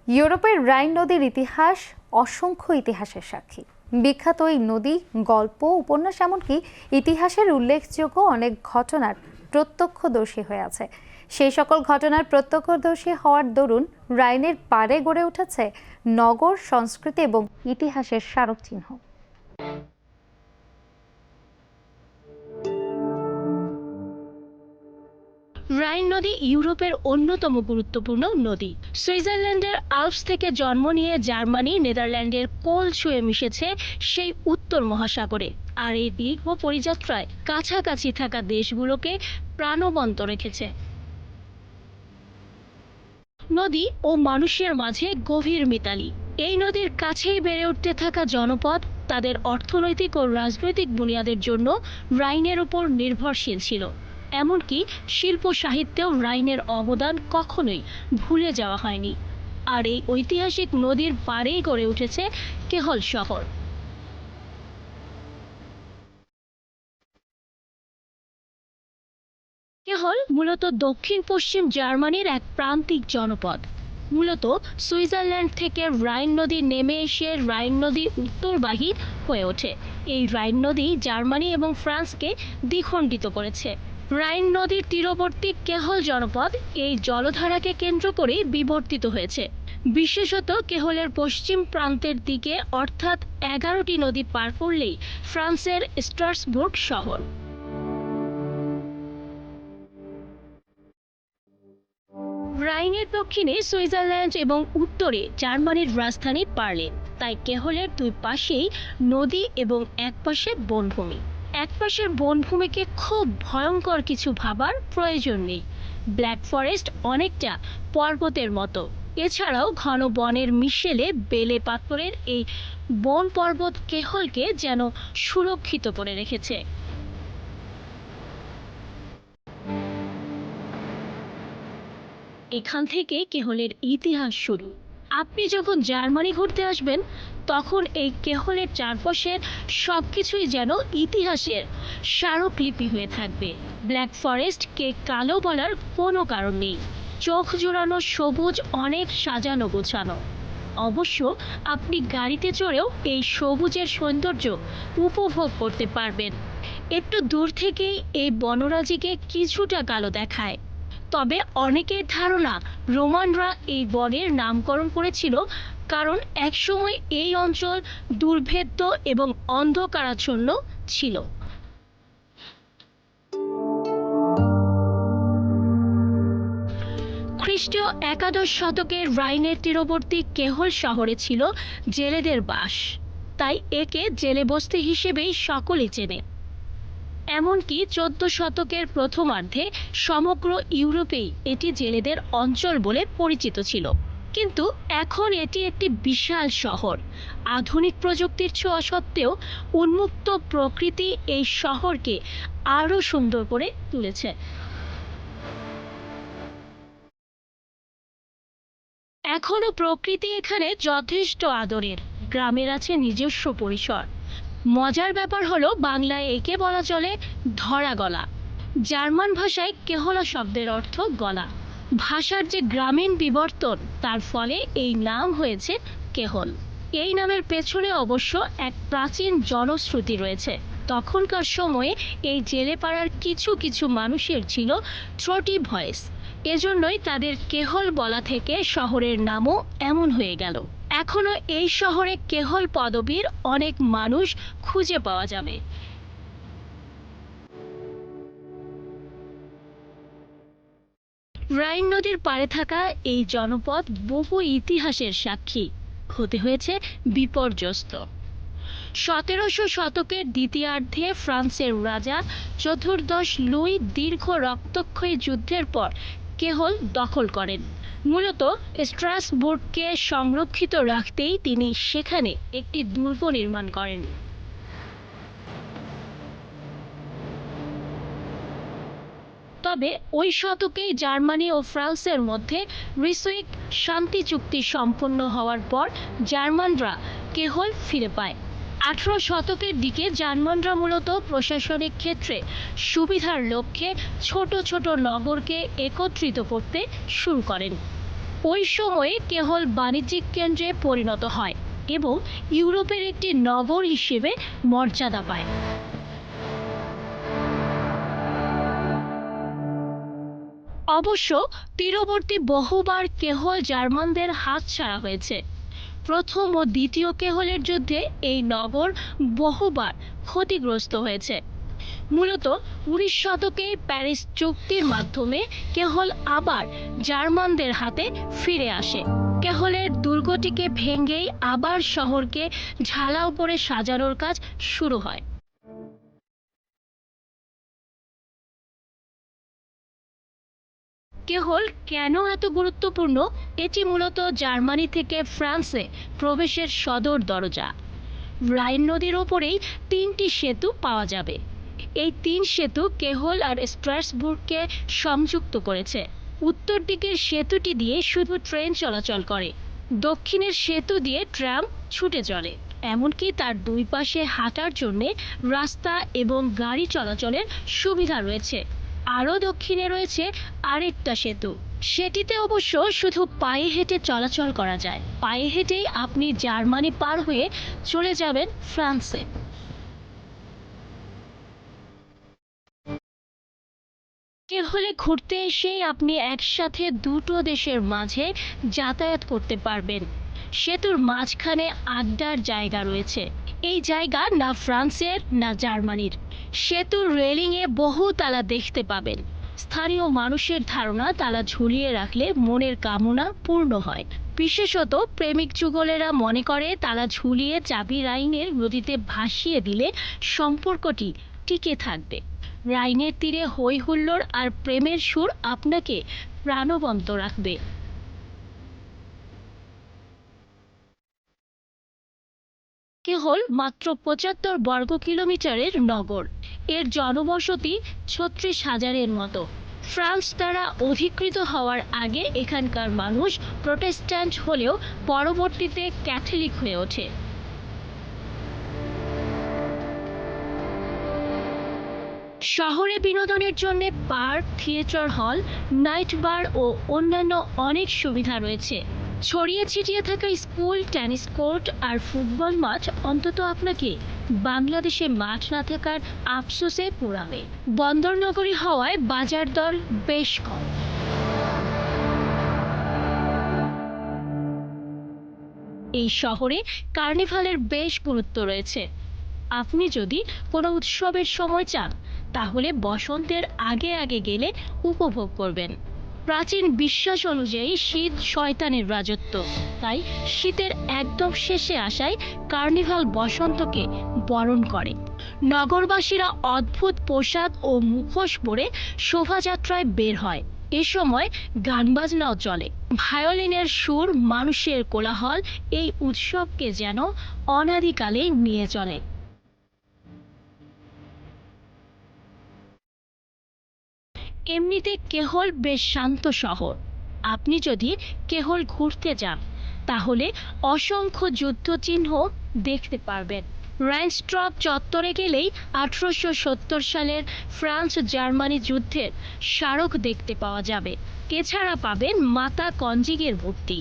ইউরোপের রাইন নদীর ইতিহাস অসংখ্য ইতিহাসের সাক্ষী। বিখ্যাত এই নদী গল্প, উপন্যাস, এমনকি ইতিহাসের উল্লেখযোগ্য অনেক ঘটনার প্রত্যক্ষদর্শী হয়ে আছে। সেই সকল ঘটনার প্রত্যক্ষদর্শী হওয়ার দরুন রাইনের পাড়ে গড়ে উঠেছে নগর, সংস্কৃতি এবং ইতিহাসের স্মারকচিহ্ন। রাইন নদী ইউরোপের অন্যতম গুরুত্বপূর্ণ নদী। সুইজারল্যান্ডের আল্পস থেকে জন্ম নিয়ে জার্মানি, নেদারল্যান্ডের কোল ছুঁয়ে মিশেছে সেই উত্তর মহাসাগরে। আর এই দীর্ঘ পরিযাত্রায় কাছাকাছি থাকা দেশগুলোকে প্রাণবন্ত রেখেছে। নদী ও মানুষের মাঝে গভীর মিতালি। এই নদীর কাছেই বেড়ে উঠতে থাকা জনপদ তাদের অর্থনৈতিক ও রাজনৈতিক বুনিয়াদের জন্য রাইনের উপর নির্ভরশীল ছিল। এমনকি শিল্প সাহিত্যেও রাইনের অবদান কখনোই ভুলে যাওয়া হয়নি। আর এই ঐতিহাসিক নদীর পাড়েই গড়ে উঠেছে কেহল শহর। কেহল মূলত দক্ষিণ পশ্চিম জার্মানির এক প্রান্তিক জনপদ। মূলত সুইজারল্যান্ড থেকে রাইন নদী নেমে এসে রাইন নদী উত্তরবাহী হয়ে ওঠে। এই রাইন নদী জার্মানি এবং ফ্রান্সকে দ্বিখণ্ডিত করেছে। রাইন নদীর তীরবর্তী কেহল জনপদ এই জলধারাকে কেন্দ্র করেই বিবর্তিত হয়েছে। বিশেষত কেহলের পশ্চিম প্রান্তের দিকে, অর্থাৎ 11টি নদী পার করলেই ফ্রান্সের স্ট্রাসবুর্গ শহর। রাইনের দক্ষিণে সুইজারল্যান্ড এবং উত্তরে জার্মানির রাজধানী বার্লিন। তাই কেহলের দুই পাশেই নদী এবং একপাশে বনভূমি। একপাশের বনভূমিকে খুব ভয়ঙ্কর কিছু ভাবার প্রয়োজন নেই। ব্ল্যাক ফরেস্ট অনেকটা পর্বতের মতো। এছাড়াও ঘন বনের মিশেলে বেলে পাথরের এই বন পর্বত কেহলকে যেন সুরক্ষিত করে রেখেছে। এখান থেকে কেহলের ইতিহাস শুরু। আপনি যখন জার্মানি ঘুরতে আসবেন, তখন এই কেহলের চারপাশের সবকিছুই যেন ইতিহাসের স্মারকলিপি হয়ে থাকবে। ব্ল্যাক ফরেস্টকে কালো বলার কোনো কারণ নেই। চোখ জোড়ানো সবুজ, অনেক সাজানো গোছানো। অবশ্য আপনি গাড়িতে চড়েও এই সবুজের সৌন্দর্য উপভোগ করতে পারবেন। একটু দূর থেকেই এই বনরাজিকে কিছুটা কালো দেখায়। তবে অনেকের ধারণা রোমানরা এই বনের নামকরণ করেছিল কারণ একসময় এই অঞ্চল দুর্ভেদ্য এবং অন্ধকারাচ্ছন্ন ছিল। খ্রিস্টীয় 11 শতকের রাইনের তীরবর্তী কেহল শহরে ছিল জেলেদের বাস। তাই একে জেলে বস্তি হিসেবেই সকলে চেনে। এমনকি 14 শতকের প্রথমার্ধে সমগ্র ইউরোপেই এটি জেলেদের অঞ্চল বলে পরিচিত ছিল। কিন্তু এখন এটি একটি বিশাল শহর। আধুনিক প্রযুক্তির ছোঁয়া সত্ত্বেও উন্মুক্ত প্রকৃতি এই শহরকে আরও সুন্দর করে তুলেছে। এখনো প্রকৃতি এখানে যথেষ্ট আদরের। গ্রামের আছে নিজস্ব পরিসর। মজার ব্যাপার হলো, বাংলায় একে বলা চলে ধরা গলা। জার্মান ভাষায় কেহলা শব্দের অর্থ গলা। ভাষার যে গ্রামীণ বিবর্তন, তার ফলে এই নাম হয়েছে কেহল। এই নামের পেছনে অবশ্য এক প্রাচীন জনশ্রুতি রয়েছে। তখনকার সময়ে এই জেলেপাড়ার কিছু কিছু মানুষের ছিল থ্রোটি ভয়েস। এজন্যই তাদের কেহল বলা থেকে শহরের নামও এমন হয়ে গেল। এখনো এই শহরে কেহল পদবীর অনেক মানুষ খুঁজে পাওয়া যাবে। রাইন নদীর পাড়ে থাকা এই জনপদ বহু ইতিহাসের সাক্ষী হতে হয়েছে বিপর্যস্ত। 17শো শতকের দ্বিতীয়ার্ধে ফ্রান্সের রাজা চতুর্দশ লুই দীর্ঘ রক্তক্ষয়ী যুদ্ধের পর কেহল দখল করেন। মূলত স্ট্রাসবুর্গকে সংরক্ষিত রাখতেই তিনি সেখানে একটি দুর্গ নির্মাণ করেন। তবে ওই শতকেই জার্মানি ও ফ্রান্সের মধ্যে রিসুইক শান্তি চুক্তি সম্পন্ন হওয়ার পর জার্মানরা কেহল ফিরে পায়। 18 শতকের দিকে জার্মানরা মূলত প্রশাসনিক ক্ষেত্রে সুবিধার লক্ষ্যে ছোট ছোট নগরকে একত্রিত করতে শুরু করেন। ওই সময়ে কেহল বাণিজ্যিক কেন্দ্রে পরিণত হয় এবং ইউরোপের একটি নগর হিসেবে মর্যাদা পায়। অবশ্য তীরবর্তী বহুবার কেহল জার্মানদের হাতছাড়া হয়েছে। প্রথম ও দ্বিতীয় কেহলের যুদ্ধে এই নগর বহুবার ক্ষতিগ্রস্ত হয়েছে। মূলত 19 শতকে প্যারিস চুক্তির মাধ্যমে কেহল আবার জার্মানদের হাতে ফিরে আসে। কেহলের দুর্গটিকে ভেঙেই আবার শহরকে ঢালাও করে সাজানোর কাজ শুরু হয়। কেহল কেন এত গুরুত্বপূর্ণ? এটি মূলত জার্মানি থেকে ফ্রান্সে প্রবেশের সদর দরজা। রাইন নদীর ওপরেই 3টি সেতু পাওয়া যাবে। এই 3 সেতু কেহল আর স্ট্রাসবুর্গকে সংযুক্ত করেছে। উত্তর দিকের সেতুটি দিয়ে শুধু ট্রেন চলাচল করে, দক্ষিণের সেতু দিয়ে ট্রাম ছুটে চলে, এমনকি তার দুই পাশে হাঁটার জন্য রাস্তা এবং গাড়ি চলাচলের সুবিধা রয়েছে। আরও দক্ষিণে রয়েছে আরেকটা সেতু, সেটিতে অবশ্য শুধু পায়ে হেঁটে চলাচল করা যায়। পায়ে হেঁটেই আপনি জার্মানি পার হয়ে চলে যাবেন ফ্রান্সে। কেহলে ঘুরতে এসেই আপনি একসাথে দুটো দেশের মাঝে যাতায়াত করতে পারবেন। সেতুর মাঝখানে আড্ডার জায়গা রয়েছে। এই জায়গা না ফ্রান্সের না জার্মানির। সেতুর রেলিংয়ে বহু তালা দেখতে পাবেন। স্থানীয় মানুষের ধারণা তালা ঝুলিয়ে রাখলে মনের কামনা পূর্ণ হয়। বিশেষত প্রেমিক যুগলেরা মনে করে তালা ঝুলিয়ে চাবি রাইনের নদীতে ভাসিয়ে দিলে সম্পর্কটি টিকে থাকবে। রাইনের তীরে হই হুল্লোড় আর প্রেমের সুর আপনাকে প্রাণবন্ত রাখবে। কেহল মাত্র 75 বর্গ কিলোমিটারের নগর। এর জনবসতি 36,000-এর মতো। ফ্রান্স দ্বারা অধিকৃত হওয়ার আগে এখানকার মানুষ প্রোটেস্ট্যান্ট হলেও পরবর্তীতে ক্যাথলিক হয়ে ওঠে। শহরে বিনোদনের জন্য পার্ক, থিয়েটার হল, নাইট বার ও অন্যান্য অনেক সুবিধা রয়েছে। ছড়িয়ে ছিটিয়ে থাকা স্কুল, টেনিস কোর্ট আর ফুটবল মাঠ অন্তত আপনাকে বাংলাদেশে মাঠ না থাকার আফসোসে পোড়াবে। বন্দর নগরী হওয়ায় বাজার দর বেশ কম। এই শহরে কার্নিভালের বেশ গুরুত্ব রয়েছে। আপনি যদি কোনো উৎসবের সময় চান তাহলে বসন্তের আগে আগে গেলে উপভোগ করবেন। প্রাচীন বিশ্বাস অনুযায়ী শীত শয়তানের রাজত্ব, তাই শীতের একদম শেষে আসায় কার্নিভাল বসন্তকে বরণ করে। নগরবাসীরা অদ্ভুত পোশাক ও মুখোশ পরে শোভাযাত্রায় বের হয়। এ সময় গান বাজনাও চলে। ভায়োলিনের সুর, মানুষের কোলাহল এই উৎসবকে যেন অনাদিকালে নিয়ে চলে। এমনিতে কেহল বেশ শান্ত শহর। আপনি যদি কেহল ঘুরতে যান তাহলে অসংখ্য যুদ্ধচিহ্ন দেখতে পারবেন। রাইনস্ট্রপ চত্বরে গেলেই 1870 সালের ফ্রান্স জার্মানি যুদ্ধের স্মারক দেখতে পাওয়া যাবে। এছাড়া পাবেন মাতা কনজিগের মূর্তি।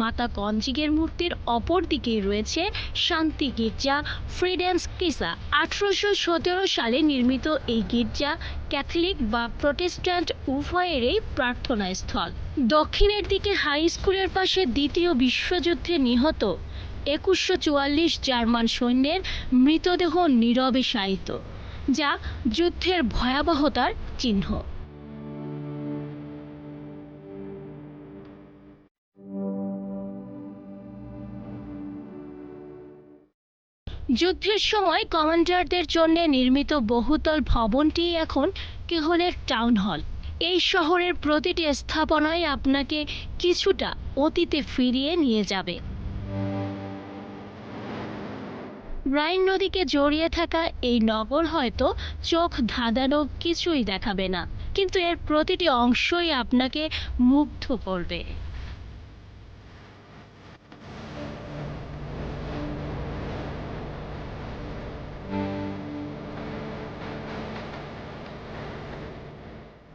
মাতা কনজিগের মূর্তির অপর দিকেই রয়েছে শান্তি গির্জা, ফ্রিডেন্স কিসা। 1817 সালে নির্মিত এই গির্জা ক্যাথলিক বা প্রোটেস্ট্যান্ট উভয়েরই প্রার্থনা স্থল। দক্ষিণের দিকে হাই স্কুলের পাশে দ্বিতীয় বিশ্বযুদ্ধে নিহত 2144 জার্মান সৈন্যের মৃতদেহ নীরবে শায়িত, যা যুদ্ধের ভয়াবহতার চিহ্ন। যুদ্ধের সময় কমান্ডারদের জন্য নির্মিত বহুতল ভবনটি এখন কেহলের টাউন হল। এই শহরের প্রতিটি স্থাপনায় আপনাকে কিছুটা অতীতে ফিরিয়ে নিয়ে যাবে। রাইন নদীকে জড়িয়ে থাকা এই নগর হয়তো চোখ ধাঁধানো কিছুই দেখাবে না, কিন্তু এর প্রতিটি অংশই আপনাকে মুগ্ধ করবে।